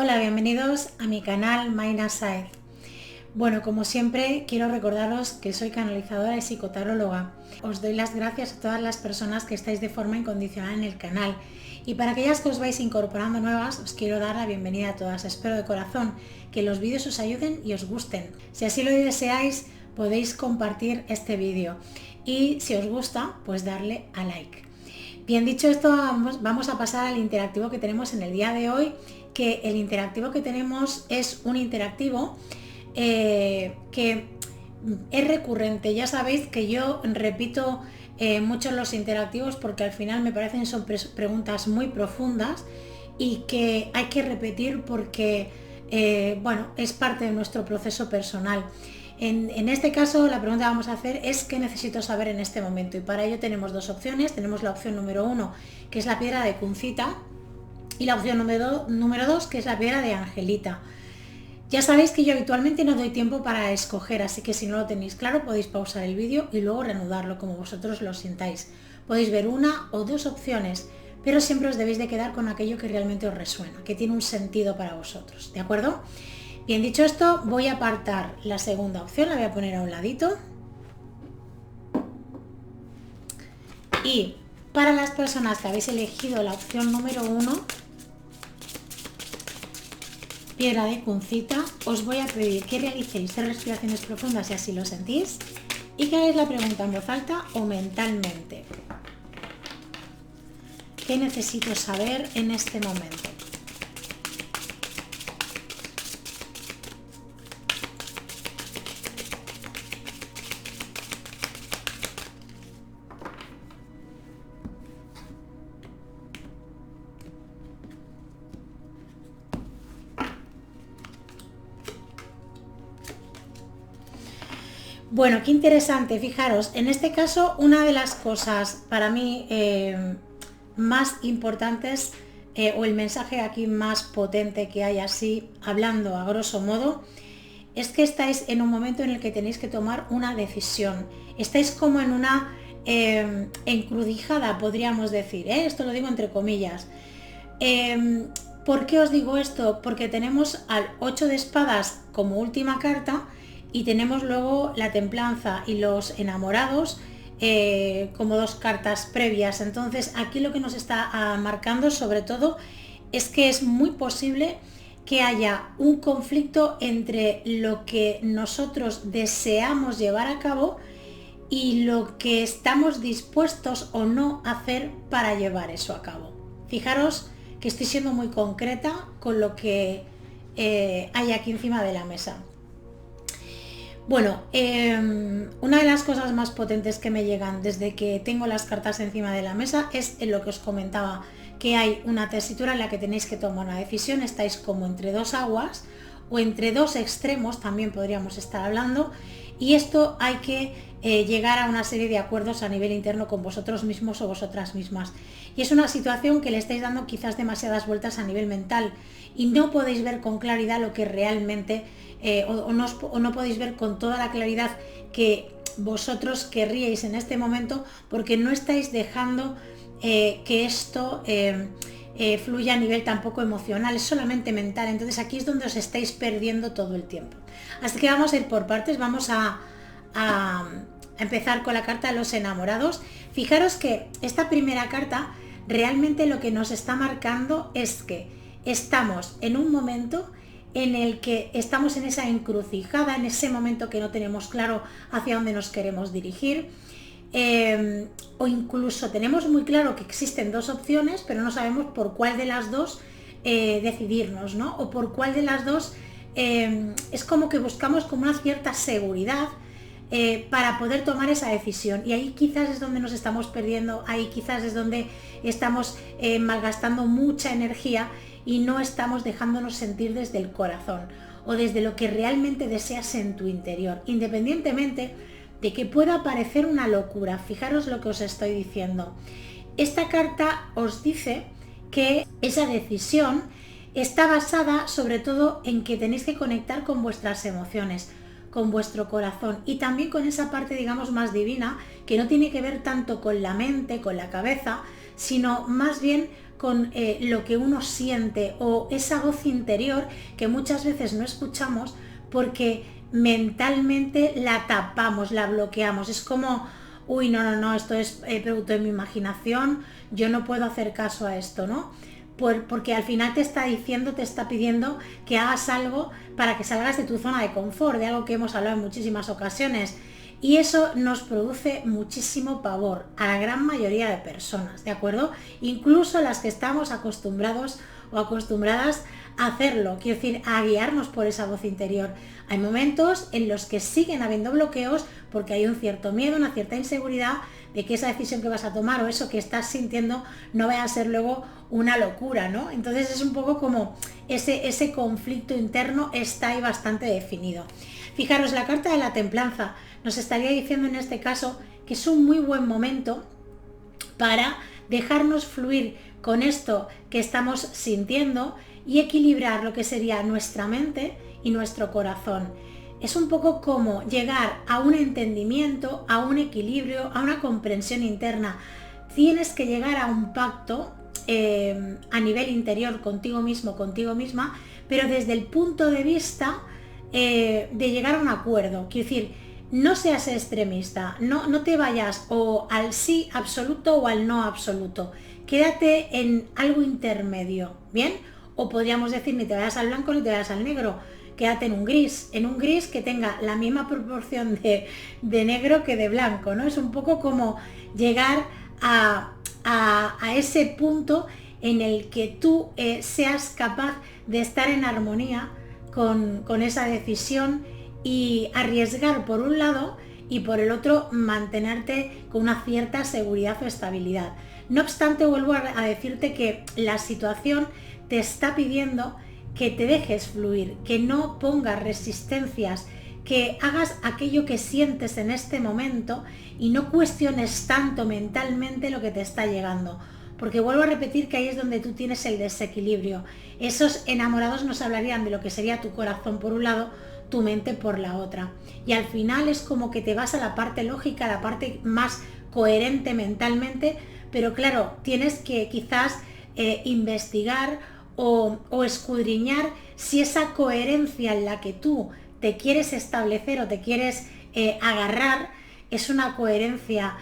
Hola, bienvenidos a mi canal Mayna Saez. Bueno, como siempre, quiero recordaros que soy canalizadora y psicotaróloga. Os doy las gracias a todas las personas que estáis de forma incondicional en el canal. Y para aquellas que os vais incorporando nuevas, os quiero dar la bienvenida a todas. Espero de corazón que los vídeos os ayuden y os gusten. Si así lo deseáis, podéis compartir este vídeo. Y si os gusta, pues darle a like. Bien, dicho esto, vamos a pasar al interactivo que tenemos en el día de hoy, que el interactivo que tenemos es un interactivo que es recurrente. Ya sabéis que yo repito mucho los interactivos porque al final me parecen son preguntas muy profundas y que hay que repetir porque bueno, es parte de nuestro proceso personal. En este caso la pregunta que vamos a hacer es ¿qué necesito saber en este momento? Y para ello tenemos dos opciones. Tenemos la opción número 1, que es la piedra de Cuncita, y la opción número 2, que es la piedra de Angelita. Ya sabéis que yo habitualmente no doy tiempo para escoger, así que si no lo tenéis claro podéis pausar el vídeo y luego reanudarlo como vosotros lo sintáis. Podéis ver una o dos opciones, pero siempre os debéis de quedar con aquello que realmente os resuena, que tiene un sentido para vosotros, ¿de acuerdo? Bien, dicho esto, voy a apartar la segunda opción, la voy a poner a un ladito. Y para las personas que habéis elegido la opción número 1, piedra de Cuncita, os voy a pedir que realicéis 3 respiraciones profundas si así lo sentís y que hagáis la pregunta en voz alta o mentalmente. ¿Qué necesito saber en este momento? Bueno, qué interesante, fijaros, en este caso una de las cosas para mí más importantes o el mensaje aquí más potente que hay así, hablando a grosso modo, es que estáis en un momento en el que tenéis que tomar una decisión. Estáis como en una encrucijada, podríamos decir, esto lo digo entre comillas. ¿Por qué os digo esto? Porque tenemos al 8 de espadas como última carta y tenemos luego la templanza y los enamorados como dos cartas previas. Entonces aquí lo que nos está marcando sobre todo es que es muy posible que haya un conflicto entre lo que nosotros deseamos llevar a cabo y lo que estamos dispuestos o no a hacer para llevar eso a cabo. Fijaros que estoy siendo muy concreta con lo que hay aquí encima de la mesa. Bueno, una de las cosas más potentes que me llegan desde que tengo las cartas encima de la mesa es en lo que os comentaba, que hay una tesitura en la que tenéis que tomar una decisión, estáis como entre dos aguas o entre dos extremos, también podríamos estar hablando, y esto hay que llegar a una serie de acuerdos a nivel interno con vosotros mismos o vosotras mismas. Y es una situación que le estáis dando quizás demasiadas vueltas a nivel mental y no podéis ver con claridad lo que realmente o no podéis ver con toda la claridad que vosotros querríais en este momento, porque no estáis dejando que esto fluya a nivel tampoco emocional, es solamente mental. Entonces aquí es donde os estáis perdiendo todo el tiempo. Así que vamos a ir por partes, vamos a empezar con la carta de los enamorados. Fijaros que esta primera carta realmente lo que nos está marcando es que estamos en un momento en el que estamos en esa encrucijada, en ese momento que no tenemos claro hacia dónde nos queremos dirigir, o incluso tenemos muy claro que existen dos opciones, pero no sabemos por cuál de las dos decidirnos, ¿no? O por cuál de las dos es como que buscamos como una cierta seguridad para poder tomar esa decisión, y ahí quizás es donde nos estamos perdiendo, ahí quizás es donde estamos malgastando mucha energía y no estamos dejándonos sentir desde el corazón o desde lo que realmente deseas en tu interior, independientemente de que pueda parecer una locura. Fijaros lo que os estoy diciendo. Esta carta os dice que esa decisión está basada sobre todo en que tenéis que conectar con vuestras emociones, con vuestro corazón y también con esa parte, digamos, más divina, que no tiene que ver tanto con la mente, con la cabeza, sino más bien con lo que uno siente o esa voz interior que muchas veces no escuchamos porque mentalmente la tapamos, la bloqueamos. Es como, uy, no, esto es producto de mi imaginación, yo no puedo hacer caso a esto, ¿no? Porque al final te está diciendo, te está pidiendo que hagas algo para que salgas de tu zona de confort, de algo que hemos hablado en muchísimas ocasiones. Y eso nos produce muchísimo pavor a la gran mayoría de personas, ¿de acuerdo? Incluso las que estamos acostumbrados o acostumbradas a hacerlo, quiero decir, a guiarnos por esa voz interior. Hay momentos en los que siguen habiendo bloqueos porque hay un cierto miedo, una cierta inseguridad de que esa decisión que vas a tomar o eso que estás sintiendo no vaya a ser luego una locura, ¿no? Entonces es un poco como ese conflicto interno está ahí bastante definido. Fijaros, la carta de la templanza nos estaría diciendo en este caso que es un muy buen momento para dejarnos fluir con esto que estamos sintiendo y equilibrar lo que sería nuestra mente y nuestro corazón. Es un poco como llegar a un entendimiento, a un equilibrio, a una comprensión interna. Tienes que llegar a un pacto a nivel interior contigo mismo, contigo misma, pero desde el punto de vista de llegar a un acuerdo. Quiero decir, no seas extremista, no te vayas o al sí absoluto o al no absoluto. Quédate en algo intermedio, ¿bien? O podríamos decir, ni te vayas al blanco ni te vayas al negro. Quédate en un gris que tenga la misma proporción de negro que de blanco, ¿no? Es un poco como llegar a ese punto en el que tú seas capaz de estar en armonía con esa decisión y arriesgar por un lado y por el otro mantenerte con una cierta seguridad o estabilidad. No obstante, vuelvo a decirte que la situación te está pidiendo que te dejes fluir, que no pongas resistencias, que hagas aquello que sientes en este momento y no cuestiones tanto mentalmente lo que te está llegando. Porque vuelvo a repetir que ahí es donde tú tienes el desequilibrio. Esos enamorados nos hablarían de lo que sería tu corazón por un lado, tu mente por la otra. Y al final es como que te vas a la parte lógica, a la parte más coherente mentalmente, pero claro, tienes que quizás investigar o escudriñar si esa coherencia en la que tú te quieres establecer o te quieres agarrar es una coherencia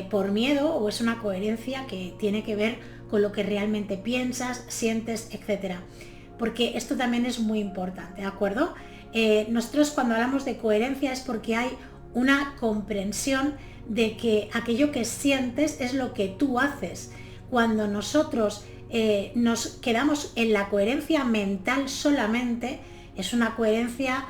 por miedo o es una coherencia que tiene que ver con lo que realmente piensas, sientes, etc. Porque esto también es muy importante, ¿de acuerdo? Nosotros cuando hablamos de coherencia es porque hay una comprensión de que aquello que sientes es lo que tú haces. Cuando nosotros nos quedamos en la coherencia mental solamente, es una coherencia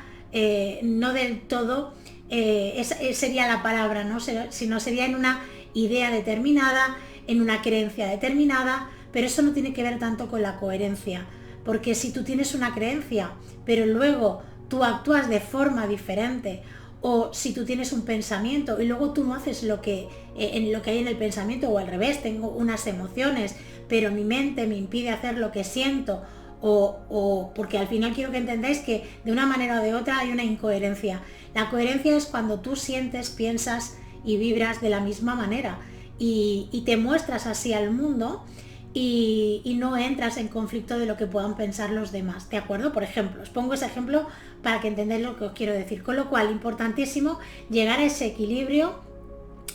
no del todo, sería la palabra, ¿no? Sino sería en una idea determinada, en una creencia determinada, pero eso no tiene que ver tanto con la coherencia, porque si tú tienes una creencia, pero luego tú actúas de forma diferente, o si tú tienes un pensamiento y luego tú no haces lo que hay en el pensamiento, o al revés, tengo unas emociones, pero mi mente me impide hacer lo que siento, o porque al final quiero que entendáis que de una manera o de otra hay una incoherencia. La coherencia es cuando tú sientes, piensas y vibras de la misma manera y te muestras así al mundo y no entras en conflicto de lo que puedan pensar los demás, ¿de acuerdo? Por ejemplo, os pongo ese ejemplo para que entendáis lo que os quiero decir. Con lo cual, importantísimo llegar a ese equilibrio,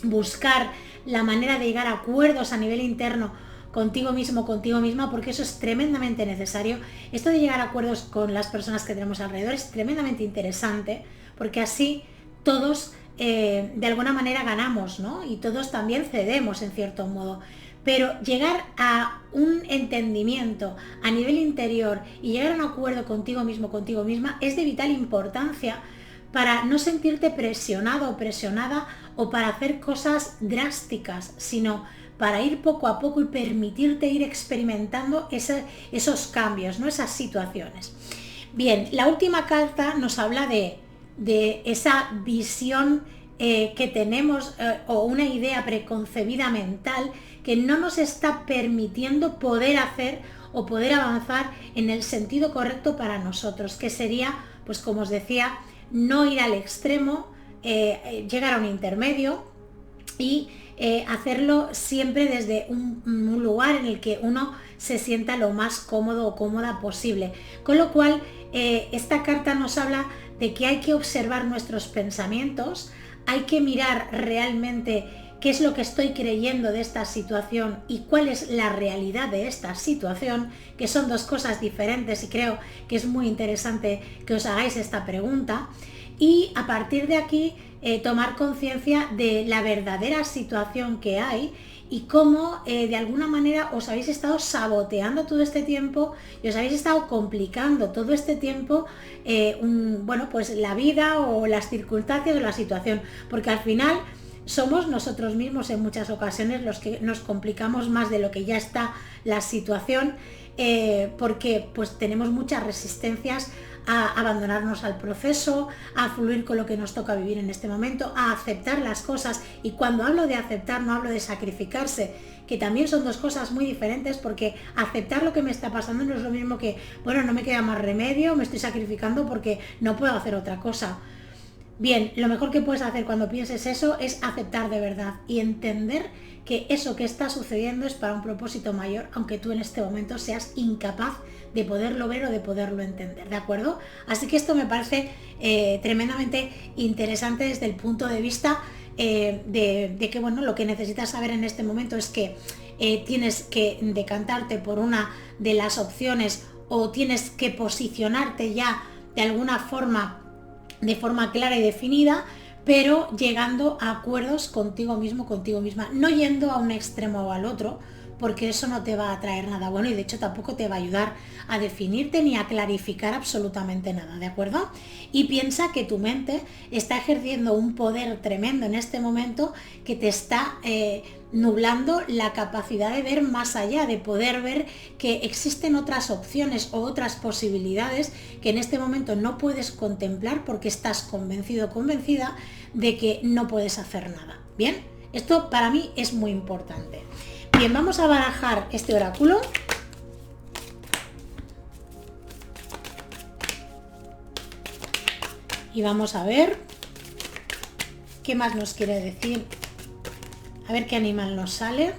buscar la manera de llegar a acuerdos a nivel interno contigo mismo, contigo misma, porque eso es tremendamente necesario. Esto de llegar a acuerdos con las personas que tenemos alrededor es tremendamente interesante, porque así todos de alguna manera ganamos, ¿no? Y todos también cedemos en cierto modo. Pero llegar a un entendimiento a nivel interior y llegar a un acuerdo contigo mismo, contigo misma, es de vital importancia para no sentirte presionado o presionada o para hacer cosas drásticas, sino para ir poco a poco y permitirte ir experimentando esos cambios, ¿no? Esas situaciones. Bien, la última carta nos habla de esa visión que tenemos o una idea preconcebida mental que no nos está permitiendo poder hacer o poder avanzar en el sentido correcto para nosotros, que sería, pues como os decía, no ir al extremo, llegar a un intermedio y hacerlo siempre desde un lugar en el que uno se sienta lo más cómodo o cómoda posible. Con lo cual, esta carta nos habla de que hay que observar nuestros pensamientos, hay que mirar realmente qué es lo que estoy creyendo de esta situación y cuál es la realidad de esta situación, que son dos cosas diferentes, y creo que es muy interesante que os hagáis esta pregunta. Y a partir de aquí tomar conciencia de la verdadera situación que hay y cómo de alguna manera os habéis estado saboteando todo este tiempo y os habéis estado complicando todo este tiempo bueno, pues la vida o las circunstancias o la situación, porque al final somos nosotros mismos en muchas ocasiones los que nos complicamos más de lo que ya está la situación, porque pues tenemos muchas resistencias a abandonarnos al proceso, a fluir con lo que nos toca vivir en este momento, a aceptar las cosas. Y cuando hablo de aceptar no hablo de sacrificarse, que también son dos cosas muy diferentes, porque aceptar lo que me está pasando no es lo mismo que, bueno, no me queda más remedio, me estoy sacrificando porque no puedo hacer otra cosa. Bien, lo mejor que puedes hacer cuando pienses eso es aceptar de verdad y entender que eso que está sucediendo es para un propósito mayor, aunque tú en este momento seas incapaz de poderlo ver o de poderlo entender, ¿de acuerdo? Así que esto me parece tremendamente interesante desde el punto de vista de que, bueno, lo que necesitas saber en este momento es que tienes que decantarte por una de las opciones o tienes que posicionarte ya de alguna forma, de forma clara y definida, pero llegando a acuerdos contigo mismo, contigo misma, no yendo a un extremo o al otro, porque eso no te va a traer nada bueno y de hecho tampoco te va a ayudar a definirte ni a clarificar absolutamente nada, ¿de acuerdo? Y piensa que tu mente está ejerciendo un poder tremendo en este momento que te está nublando la capacidad de ver más allá, de poder ver que existen otras opciones o otras posibilidades que en este momento no puedes contemplar porque estás convencido o convencida de que no puedes hacer nada. Bien, esto para mí es muy importante. Bien, vamos a barajar este oráculo. Y vamos a ver qué más nos quiere decir. A ver qué animal nos sale.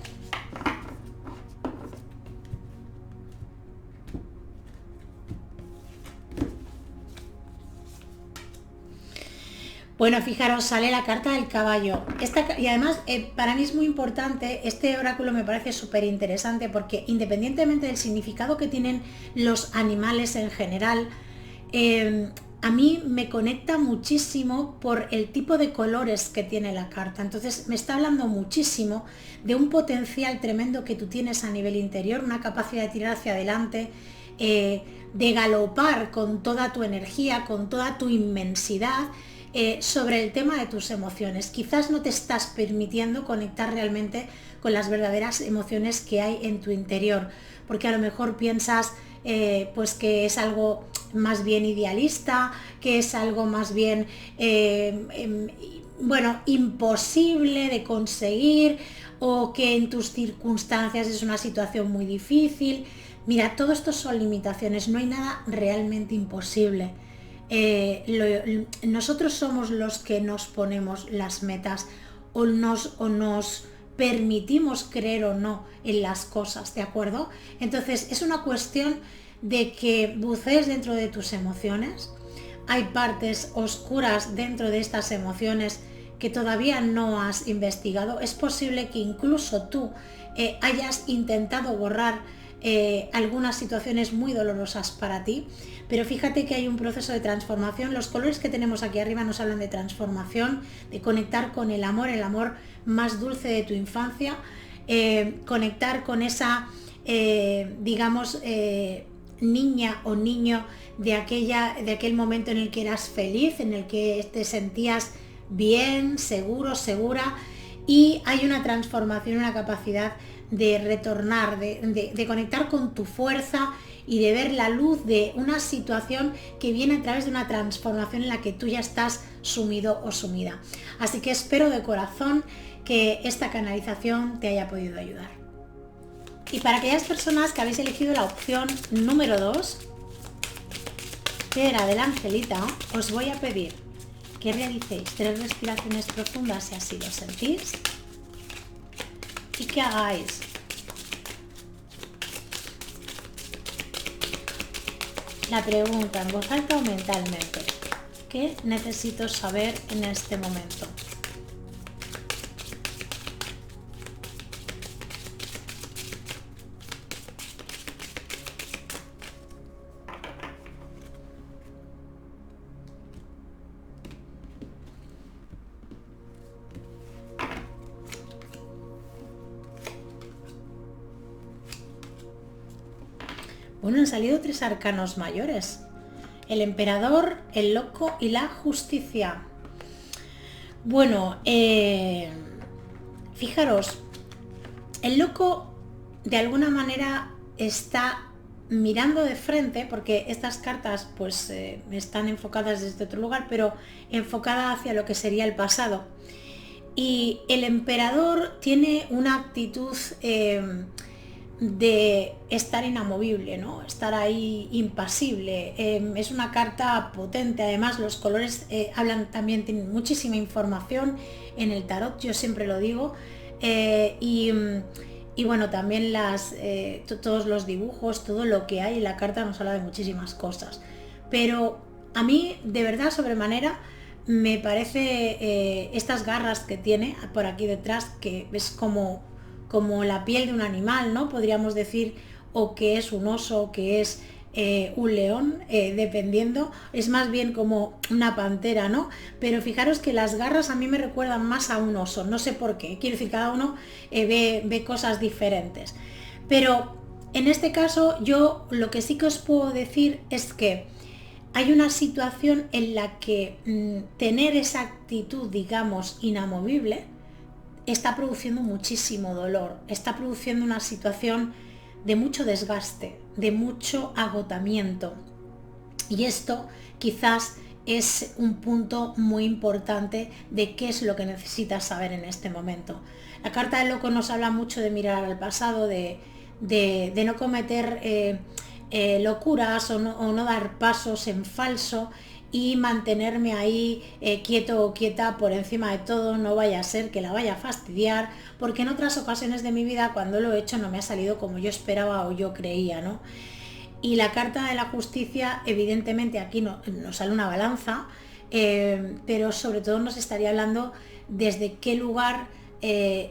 Bueno, fijaros, sale la carta del caballo. Y además, para mí es muy importante, este oráculo me parece súper interesante porque independientemente del significado que tienen los animales en general, a mí me conecta muchísimo por el tipo de colores que tiene la carta. Entonces me está hablando muchísimo de un potencial tremendo que tú tienes a nivel interior, una capacidad de tirar hacia adelante, de galopar con toda tu energía, con toda tu inmensidad, sobre el tema de tus emociones. Quizás no te estás permitiendo conectar realmente con las verdaderas emociones que hay en tu interior, porque a lo mejor piensas pues que es algo más bien idealista, que es algo más bien bueno, imposible de conseguir, o que en tus circunstancias es una situación muy difícil. Mira, todo esto son limitaciones, no hay nada realmente imposible. Nosotros somos los que nos ponemos las metas o nos permitimos creer o no en las cosas, ¿de acuerdo? Entonces es una cuestión de que bucees dentro de tus emociones. Hay partes oscuras dentro de estas emociones que todavía no has investigado. Es posible que incluso tú hayas intentado borrar algunas situaciones muy dolorosas para ti, pero fíjate que hay un proceso de transformación. Los colores que tenemos aquí arriba nos hablan de transformación, de conectar con el amor más dulce de tu infancia, conectar con esa digamos niña o niño de aquel momento en el que eras feliz, en el que te sentías bien, seguro, segura, y hay una transformación, una capacidad de retornar, de conectar con tu fuerza y de ver la luz de una situación que viene a través de una transformación en la que tú ya estás sumido o sumida. Así que espero de corazón que esta canalización te haya podido ayudar. Y para aquellas personas que habéis elegido la opción número 2, piedra del angelita, os voy a pedir que realicéis 3 respiraciones profundas si así lo sentís y que hagáis la pregunta en voz alta o mentalmente: ¿qué necesito saber en este momento? Bueno, han salido 3 arcanos mayores: el emperador, el loco y la justicia. Bueno, fijaros, el loco de alguna manera está mirando de frente, porque estas cartas pues están enfocadas desde otro lugar, pero enfocada hacia lo que sería el pasado. Y el emperador tiene una actitud de estar inamovible, ¿no? Estar ahí impasible. Es una carta potente, además los colores hablan también, tienen muchísima información en el tarot, yo siempre lo digo, y bueno, también todos los dibujos, todo lo que hay en la carta nos habla de muchísimas cosas. Pero a mí, de verdad, sobremanera, me parece estas garras que tiene por aquí detrás, que es como la piel de un animal, ¿no? Podríamos decir, o que es un oso, que es un león, dependiendo, es más bien como una pantera, ¿no? Pero fijaros que las garras a mí me recuerdan más a un oso, no sé por qué, quiero decir, cada uno ve cosas diferentes. Pero en este caso yo lo que sí que os puedo decir es que hay una situación en la que tener esa actitud, digamos, inamovible, está produciendo muchísimo dolor, está produciendo una situación de mucho desgaste, de mucho agotamiento. Y esto quizás es un punto muy importante de qué es lo que necesitas saber en este momento. La carta del loco nos habla mucho de mirar al pasado, de no cometer locuras o no dar pasos en falso, y mantenerme ahí quieto o quieta por encima de todo, no vaya a ser que la vaya a fastidiar, porque en otras ocasiones de mi vida cuando lo he hecho no me ha salido como yo esperaba o yo creía, ¿no? Y la carta de la justicia, evidentemente aquí nos sale una balanza, pero sobre todo nos estaría hablando desde qué lugar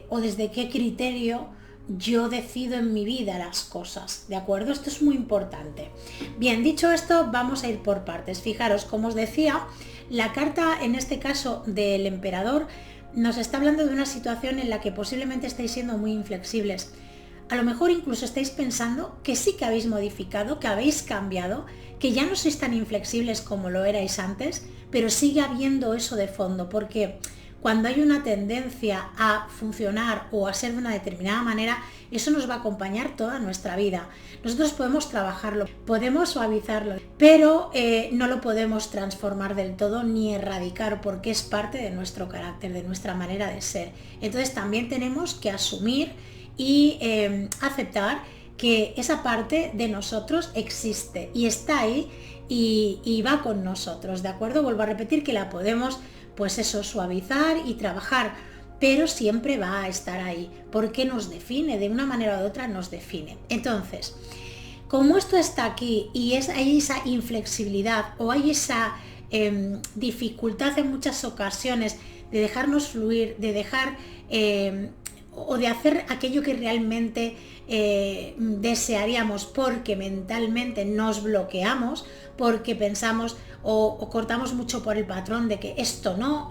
o desde qué criterio yo decido en mi vida las cosas, ¿de acuerdo? Esto es muy importante. Bien, dicho esto, vamos a ir por partes. Fijaros, como os decía, la carta en este caso del emperador nos está hablando de una situación en la que posiblemente estéis siendo muy inflexibles. A lo mejor incluso estáis pensando que sí que habéis modificado, que habéis cambiado, que ya no sois tan inflexibles como lo erais antes, pero sigue habiendo eso de fondo, porque cuando hay una tendencia a funcionar o a ser de una determinada manera, eso nos va a acompañar toda nuestra vida. Nosotros podemos trabajarlo, podemos suavizarlo, pero no lo podemos transformar del todo ni erradicar, porque es parte de nuestro carácter, de nuestra manera de ser. Entonces también tenemos que asumir y aceptar que esa parte de nosotros existe y está ahí y va con nosotros, ¿de acuerdo? Vuelvo a repetir que la podemos, pues eso, suavizar y trabajar, pero siempre va a estar ahí, porque nos define, de una manera u otra nos define. Entonces, como esto está aquí y hay esa inflexibilidad o hay esa dificultad en muchas ocasiones de dejarnos fluir, de dejar o de hacer aquello que realmente desearíamos, porque mentalmente nos bloqueamos, porque pensamos o cortamos mucho por el patrón de que esto no,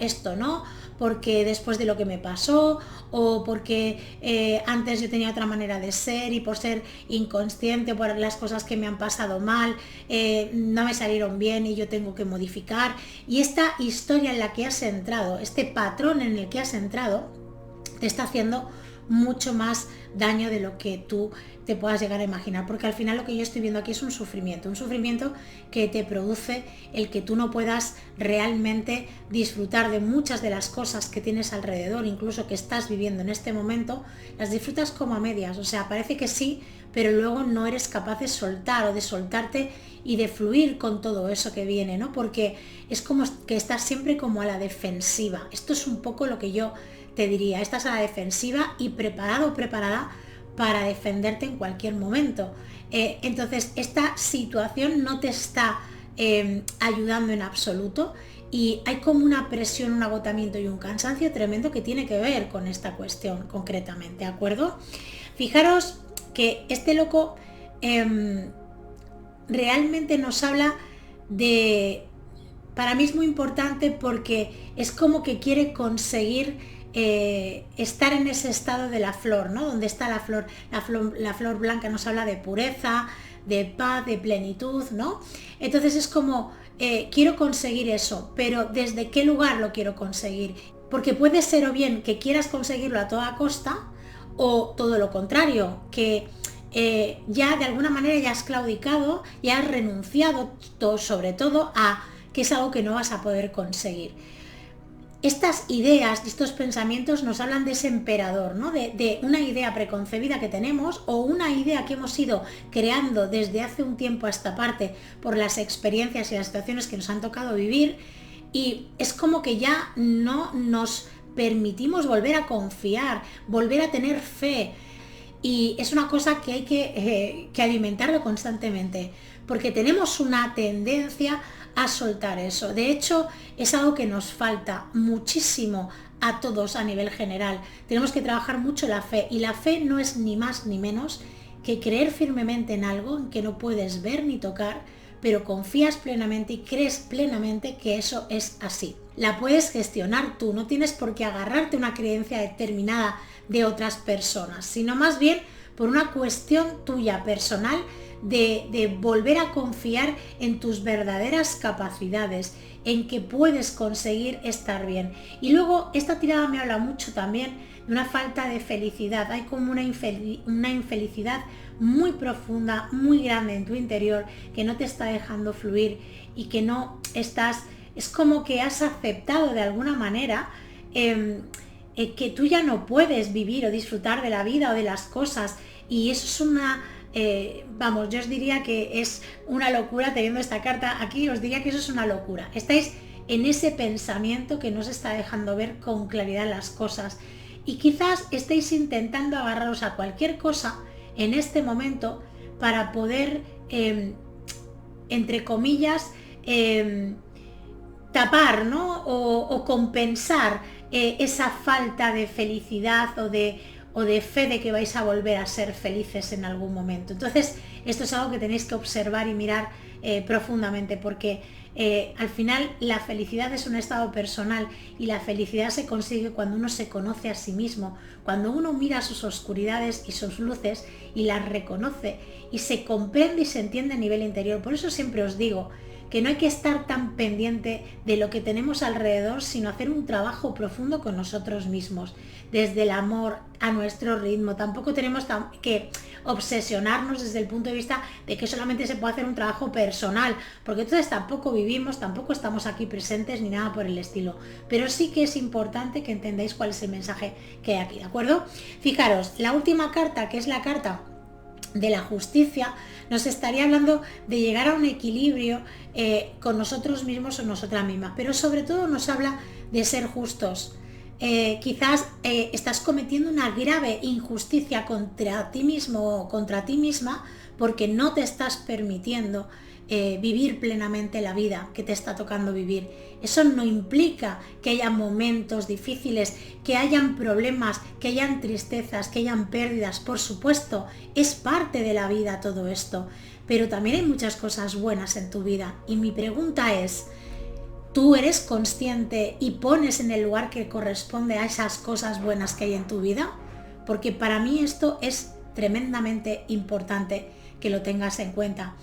porque después de lo que me pasó, o porque antes yo tenía otra manera de ser y por ser inconsciente, por las cosas que me han pasado mal, no me salieron bien y yo tengo que modificar. Y esta historia en la que has entrado, este patrón en el que has entrado, te está haciendo mucho más daño de lo que tú te puedas llegar a imaginar, porque al final lo que yo estoy viendo aquí es un sufrimiento que te produce el que tú no puedas realmente disfrutar de muchas de las cosas que tienes alrededor, incluso que estás viviendo en este momento, las disfrutas como a medias, o sea, parece que sí, pero luego no eres capaz de soltar o de soltarte y de fluir con todo eso que viene, ¿no? Porque es como que estás siempre como a la defensiva. Esto es un poco lo que yo te diría, estás a la defensiva y preparado o preparada para defenderte en cualquier momento. Entonces, esta situación no te está ayudando en absoluto y hay como una presión, un agotamiento y un cansancio tremendo que tiene que ver con esta cuestión concretamente, ¿de acuerdo? Fijaros que este loco realmente nos habla de, para mí es muy importante porque es como que quiere conseguir estar en ese estado de la flor, ¿no? Donde está la flor blanca nos habla de pureza, de paz, de plenitud, ¿no? Entonces es como, quiero conseguir eso, pero ¿desde qué lugar lo quiero conseguir? Porque puede ser o bien que quieras conseguirlo a toda costa, o todo lo contrario, que ya de alguna manera ya has claudicado, ya has renunciado sobre todo a que es algo que no vas a poder conseguir. Estas ideas, estos pensamientos nos hablan de ese emperador, ¿no? De una idea preconcebida que tenemos o una idea que hemos ido creando desde hace un tiempo a esta parte por las experiencias y las situaciones que nos han tocado vivir, y es como que ya no nos permitimos volver a confiar, volver a tener fe. Y es una cosa que hay que alimentarlo constantemente, porque tenemos una tendencia a soltar eso. De hecho, es algo que nos falta muchísimo a todos a nivel general. Tenemos que trabajar mucho la fe, y la fe no es ni más ni menos que creer firmemente en algo en que no puedes ver ni tocar, pero confías plenamente y crees plenamente que eso es así. La puedes gestionar tú, no tienes por qué agarrarte a una creencia determinada de otras personas, sino más bien por una cuestión tuya personal de volver a confiar en tus verdaderas capacidades, en que puedes conseguir estar bien. Y luego esta tirada me habla mucho también de una falta de felicidad. Hay como una infelicidad muy profunda, muy grande en tu interior, que no te está dejando fluir y que no estás, es como que has aceptado de alguna manera que tú ya no puedes vivir o disfrutar de la vida o de las cosas, y eso es una, yo os diría que es una locura. Teniendo esta carta aquí, os diría que eso es una locura. Estáis en ese pensamiento que no os está dejando ver con claridad las cosas, y quizás estéis intentando agarraros a cualquier cosa en este momento para poder, entre comillas, tapar, ¿no? O compensar esa falta de felicidad o de fe de que vais a volver a ser felices en algún momento. Entonces, esto es algo que tenéis que observar y mirar profundamente, porque al final la felicidad es un estado personal, y la felicidad se consigue cuando uno se conoce a sí mismo, cuando uno mira sus oscuridades y sus luces y las reconoce y se comprende y se entiende a nivel interior. Por eso siempre os digo que no hay que estar tan pendiente de lo que tenemos alrededor, sino hacer un trabajo profundo con nosotros mismos, desde el amor, a nuestro ritmo. Tampoco tenemos que obsesionarnos desde el punto de vista de que solamente se puede hacer un trabajo personal, porque entonces tampoco vivimos, tampoco estamos aquí presentes ni nada por el estilo. Pero sí que es importante que entendáis cuál es el mensaje que hay aquí, ¿de acuerdo? Fijaros, la última carta, que es la carta de la justicia, nos estaría hablando de llegar a un equilibrio con nosotros mismos o nosotras mismas, pero sobre todo nos habla de ser justos. Quizás estás cometiendo una grave injusticia contra ti mismo o contra ti misma, porque no te estás permitiendo vivir plenamente la vida que te está tocando vivir. Eso no implica que haya momentos difíciles, que hayan problemas, que hayan tristezas, que hayan pérdidas. Por supuesto, es parte de la vida todo esto, pero también hay muchas cosas buenas en tu vida. Y mi pregunta es, ¿tú eres consciente y pones en el lugar que corresponde a esas cosas buenas que hay en tu vida? Porque para mí esto es tremendamente importante que lo tengas en cuenta.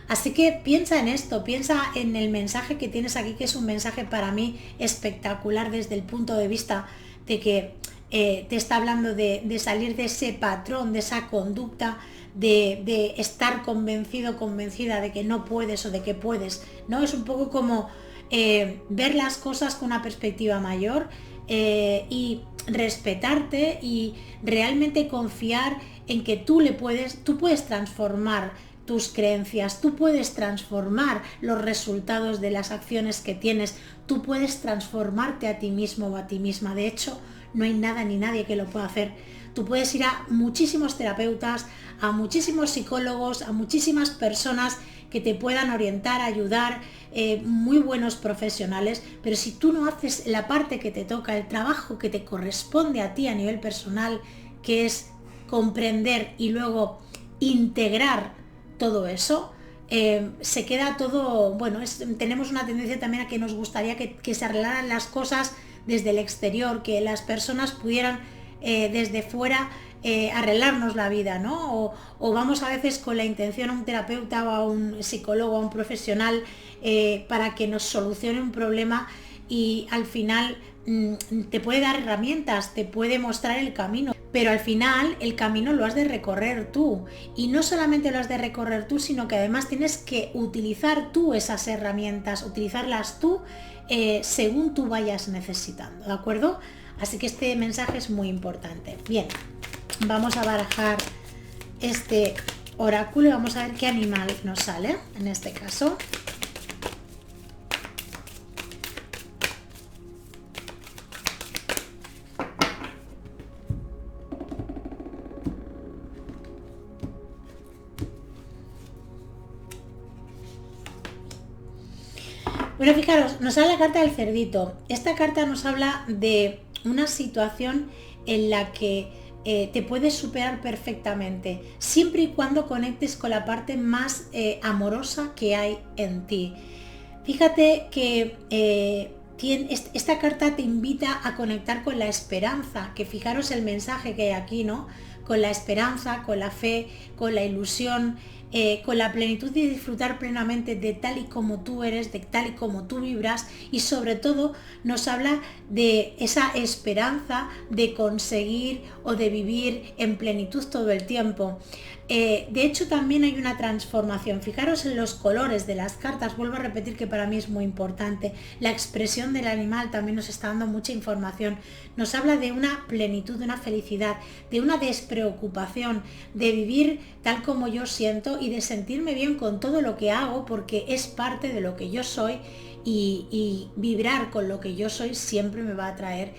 Así que piensa en esto, piensa en el mensaje que tienes aquí, que es un mensaje para mí espectacular desde el punto de vista de que te está hablando de salir de ese patrón, de esa conducta, de estar convencido, convencida de que no puedes o de que puedes, ¿no? Es un poco como ver las cosas con una perspectiva mayor y respetarte y realmente confiar en que tú puedes transformar tus creencias, tú puedes transformar los resultados de las acciones que tienes, tú puedes transformarte a ti mismo o a ti misma. De hecho, no hay nada ni nadie que lo pueda hacer. Tú puedes ir a muchísimos terapeutas, a muchísimos psicólogos, a muchísimas personas que te puedan orientar, ayudar, muy buenos profesionales, pero si tú no haces la parte que te toca, el trabajo que te corresponde a ti a nivel personal, que es comprender y luego integrar todo eso, se queda todo, bueno, tenemos una tendencia también a que nos gustaría que se arreglaran las cosas desde el exterior, que las personas pudieran desde fuera arreglarnos la vida, ¿no? O vamos a veces con la intención a un terapeuta o a un psicólogo, a un profesional para que nos solucione un problema y al final te puede dar herramientas, te puede mostrar el camino, pero al final el camino lo has de recorrer tú y no solamente lo has de recorrer tú, sino que además tienes que utilizar tú esas herramientas, utilizarlas tú según tú vayas necesitando, ¿de acuerdo? Así que este mensaje es muy importante. Bien, vamos a barajar este oráculo y vamos a ver qué animal nos sale en este caso. Bueno, fijaros, nos sale la carta del cerdito. Esta carta nos habla de una situación en la que te puedes superar perfectamente, siempre y cuando conectes con la parte más amorosa que hay en ti. Fíjate que esta carta te invita a conectar con la esperanza, que fijaros el mensaje que hay aquí, ¿no? Con la esperanza, con la fe, con la ilusión, con la plenitud de disfrutar plenamente de tal y como tú eres, de tal y como tú vibras, y sobre todo nos habla de esa esperanza de conseguir o de vivir en plenitud todo el tiempo. De hecho también hay una transformación, fijaros en los colores de las cartas, vuelvo a repetir que para mí es muy importante, la expresión del animal también nos está dando mucha información, nos habla de una plenitud, de una felicidad, de una despreocupación, de vivir tal como yo siento y de sentirme bien con todo lo que hago porque es parte de lo que yo soy y vibrar con lo que yo soy siempre me va a traer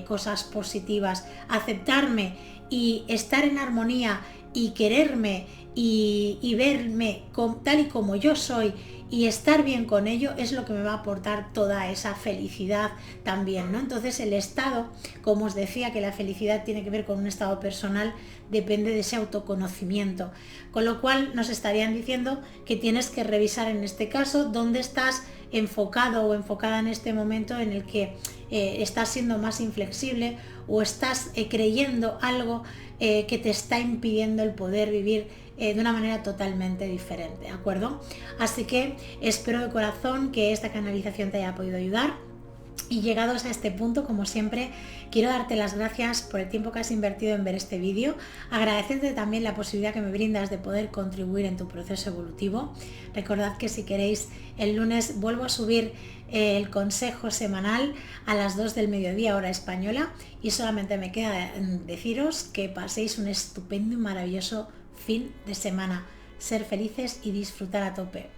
cosas positivas, aceptarme y estar en armonía y quererme y verme tal y como yo soy y estar bien con ello es lo que me va a aportar toda esa felicidad también, ¿no? Entonces el estado, como os decía que la felicidad tiene que ver con un estado personal, depende de ese autoconocimiento, con lo cual nos estarían diciendo que tienes que revisar en este caso dónde estás enfocado o enfocada en este momento en el que estás siendo más inflexible o estás creyendo algo que te está impidiendo el poder vivir de una manera totalmente diferente, ¿de acuerdo? Así que espero de corazón que esta canalización te haya podido ayudar. Y llegados a este punto, como siempre, quiero darte las gracias por el tiempo que has invertido en ver este vídeo, agradecerte también la posibilidad que me brindas de poder contribuir en tu proceso evolutivo. Recordad que si queréis, el lunes vuelvo a subir el consejo semanal a las 2 del mediodía hora española y solamente me queda deciros que paséis un estupendo y maravilloso fin de semana. Ser felices y disfrutar a tope.